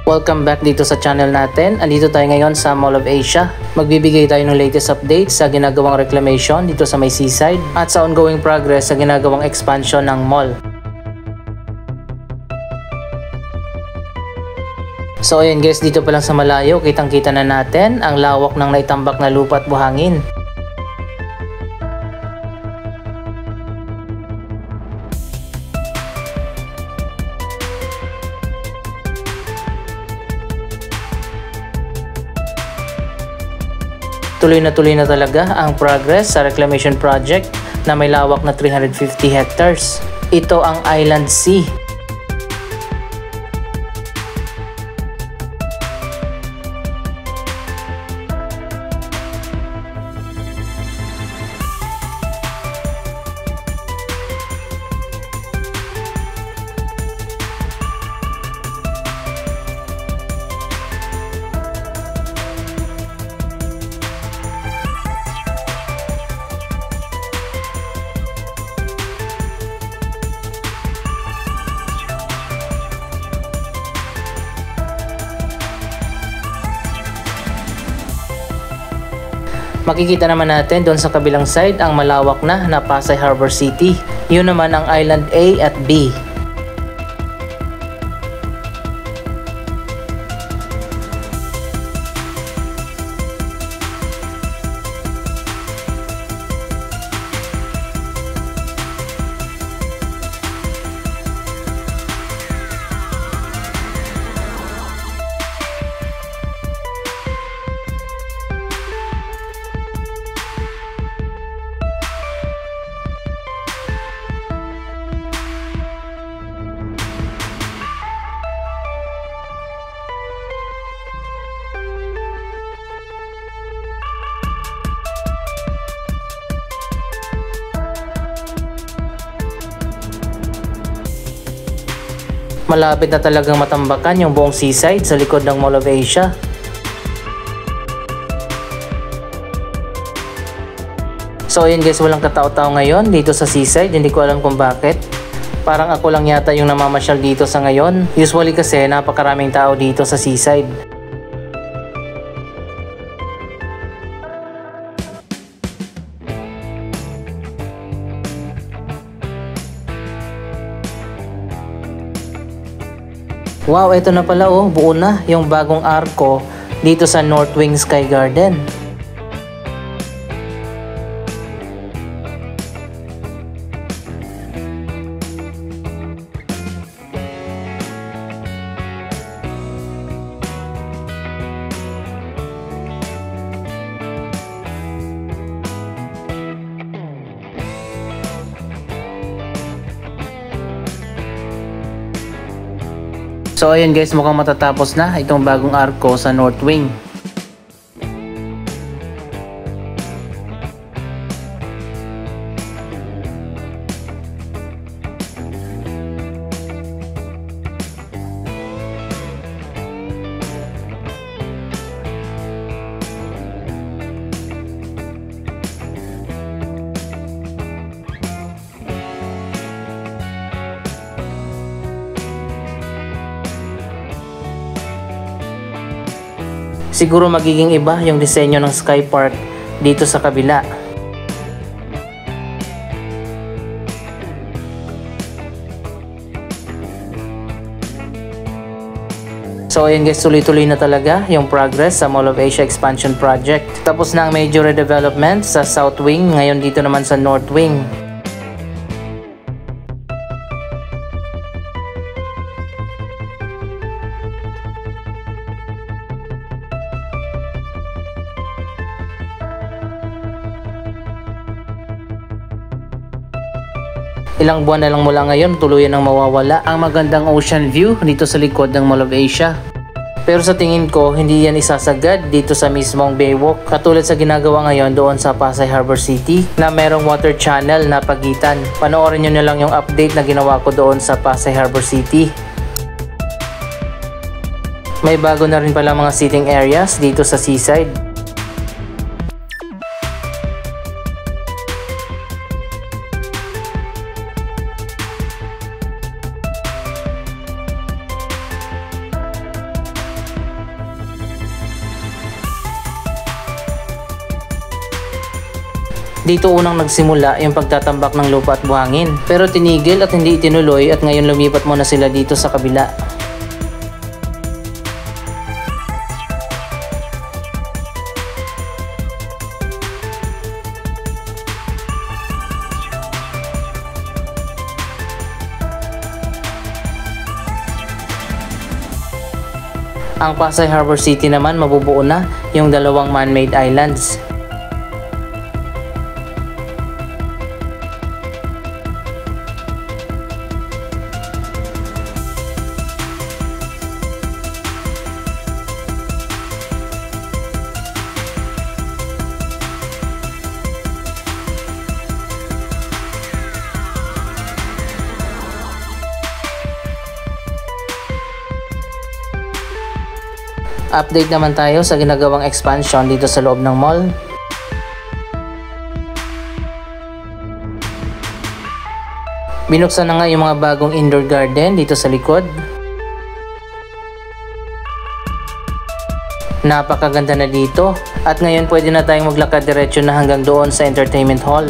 Welcome back dito sa channel natin. Andito tayo ngayon sa Mall of Asia. Magbibigay tayo ng latest updates sa ginagawang reclamation dito sa may seaside at sa ongoing progress sa ginagawang expansion ng mall. So ayun guys, dito pa lang sa malayo, kitang-kita na natin ang lawak ng naitambak na lupa at buhangin. Tuloy na talaga ang progress sa reclamation project na may lawak na 350 hectares. Ito ang Island Sea. Makikita naman natin doon sa kabilang side ang malawak na Pasay Harbor City. Yun naman ang Island A at B. Malapit na talagang matambakan yung buong seaside sa likod ng Mall of Asia. So ayun guys, walang katao-tao ngayon dito sa seaside, hindi ko alam kung bakit. Parang ako lang yata yung namamasyal dito sa ngayon. Usually kasi napakaraming tao dito sa seaside. Wow, ito na pala oh, buo na yung bagong arko dito sa North Wing Sky Garden. So ayan guys, mukhang matatapos na itong bagong arko sa North Wing. Siguro magiging iba yung disenyo ng Sky Park dito sa kabila. So ayan guys, tuloy-tuloy na talaga yung progress sa Mall of Asia Expansion Project. Tapos na ang major redevelopment sa South Wing, ngayon dito naman sa North Wing. Ilang buwan na lang mula ngayon, tuluyan ang mawawala ang magandang ocean view dito sa likod ng Mall of Asia. Pero sa tingin ko, hindi yan isasagad dito sa mismong Baywalk, katulad sa ginagawa ngayon doon sa Pasay Harbor City na merong water channel na pagitan. Panoorin nyo na lang yung update na ginawa ko doon sa Pasay Harbor City. May bago na rin pala mga seating areas dito sa seaside. Dito unang nagsimula yung pagtatambak ng lupa at buhangin. Pero tinigil at hindi itinuloy at ngayon lumipat muna sila dito sa kabila. Ang Pasay Harbor City naman mabubuo na yung dalawang man-made islands. Update naman tayo sa ginagawang expansion dito sa loob ng mall. Binuksan na nga yung mga bagong indoor garden dito sa likod. Napakaganda na dito at ngayon pwede na tayong maglakad diretso na hanggang doon sa entertainment hall.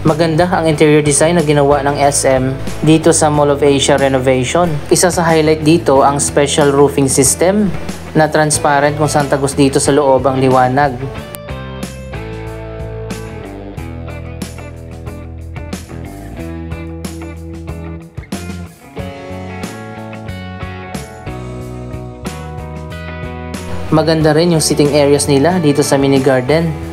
Maganda ang interior design na ginawa ng SM dito sa Mall of Asia renovation. Isa sa highlight dito ang special roofing system na transparent kung saan tagos dito sa loob ang liwanag. Maganda rin yung sitting areas nila dito sa mini garden.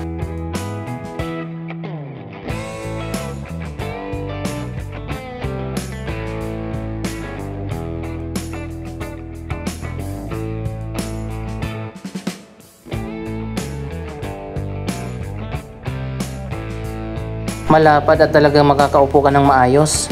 Malapad at talagang makakaupo ka ng maayos.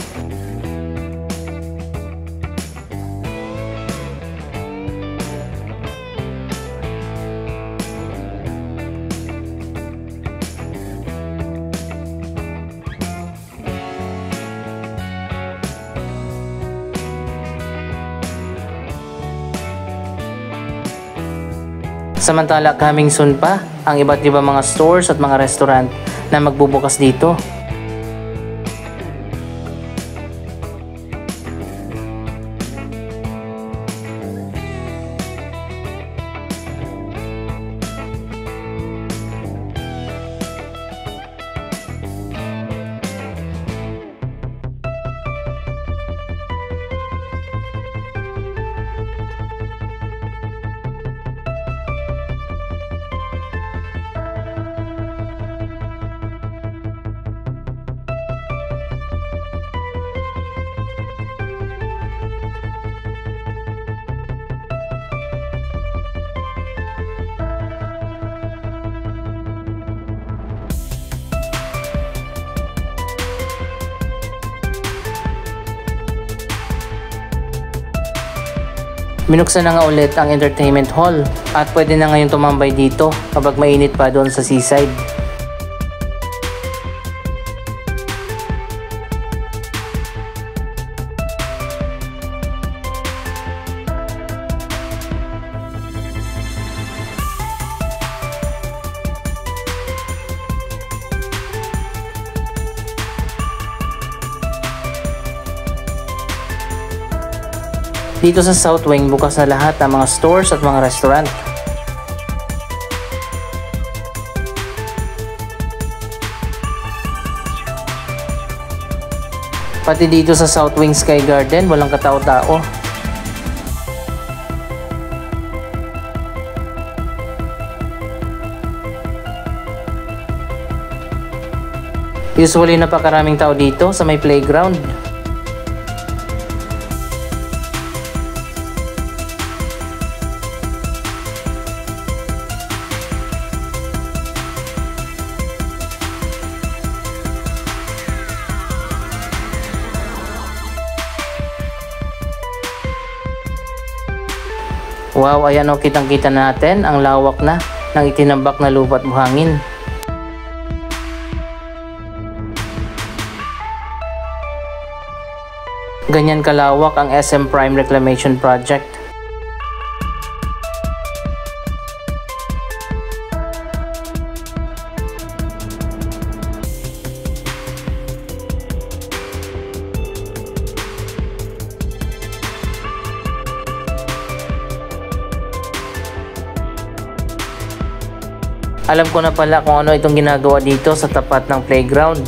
Samantala coming soon pa ang iba't ibang mga stores at mga restaurant na magbubukas dito. Binuksan na nga ulit ang entertainment hall at pwede na ngayon tumambay dito kapag mainit pa doon sa seaside. Dito sa South Wing, bukas na lahat ng mga stores at mga restaurant. Pati dito sa South Wing Sky Garden, walang katao-tao. Usually napakaraming tao dito sa may playground. Wow, ayan o, kitang-kita natin ang lawak na ng itinambak na lupa at buhangin. Ganyan kalawak ang SM Prime Reclamation Project. Alam ko na pala kung ano itong ginagawa dito sa tapat ng playground.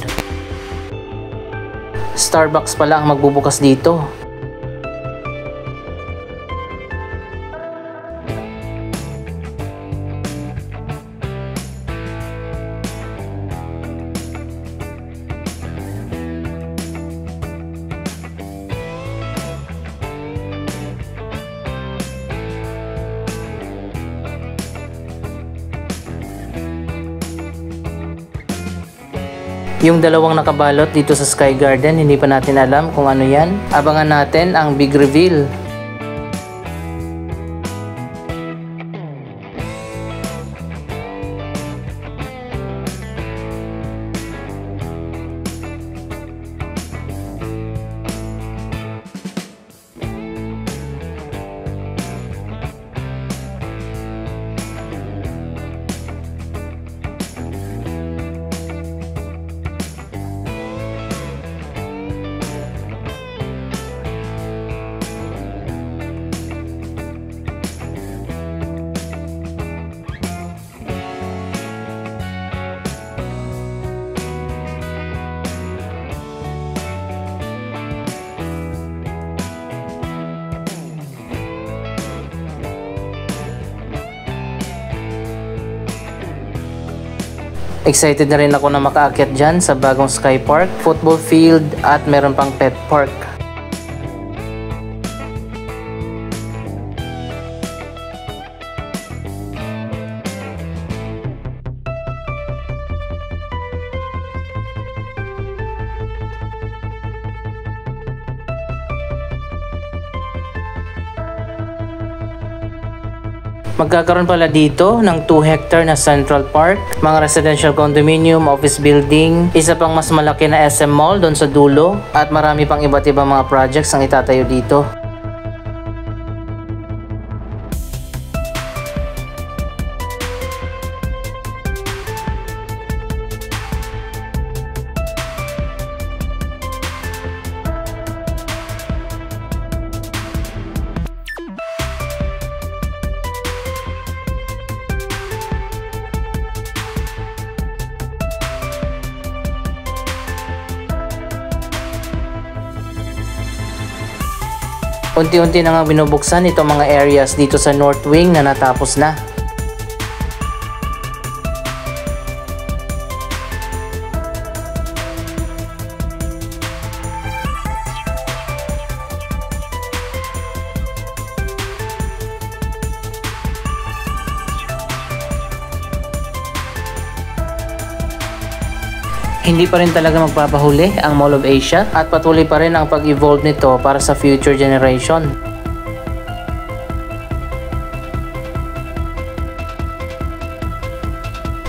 Starbucks pala ang magbubukas dito. Yung dalawang nakabalot dito sa Sky Garden, hindi pa natin alam kung ano yan. Abangan natin ang big reveal. Excited na rin ako na makaakyat dyan sa bagong Sky Park, football field at meron pang pet park. Magkakaroon pala dito ng 2 hectare na Central Park, mga residential condominium, office building, isa pang mas malaki na SM Mall doon sa dulo, at marami pang iba't ibang mga projects ang itatayo dito. Unti-unti na nga binubuksan itong mga areas dito sa North Wing na natapos na. Hindi pa rin talaga magpapahuli ang Mall of Asia at patuloy pa rin ang pag-evolve nito para sa future generation.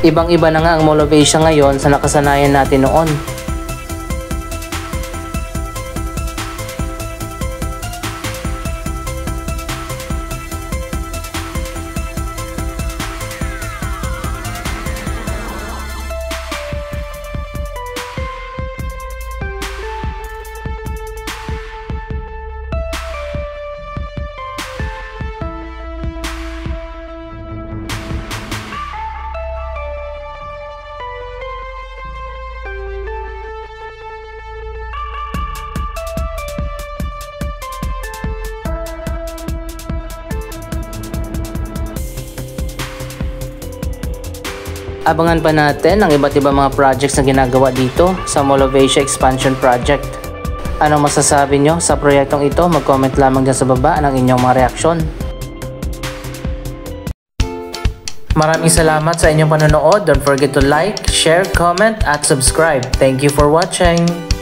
Ibang-iba na nga ang Mall of Asia ngayon sa nakasanayan natin noon. Abangan pa natin ang iba't ibang mga projects na ginagawa dito sa Mall of Asia Expansion Project. Anong masasabi nyo sa proyektong ito? Mag-comment lamang dyan sa baba ng inyong mga reaksyon. Maraming salamat sa inyong panonood. Don't forget to like, share, comment at subscribe. Thank you for watching!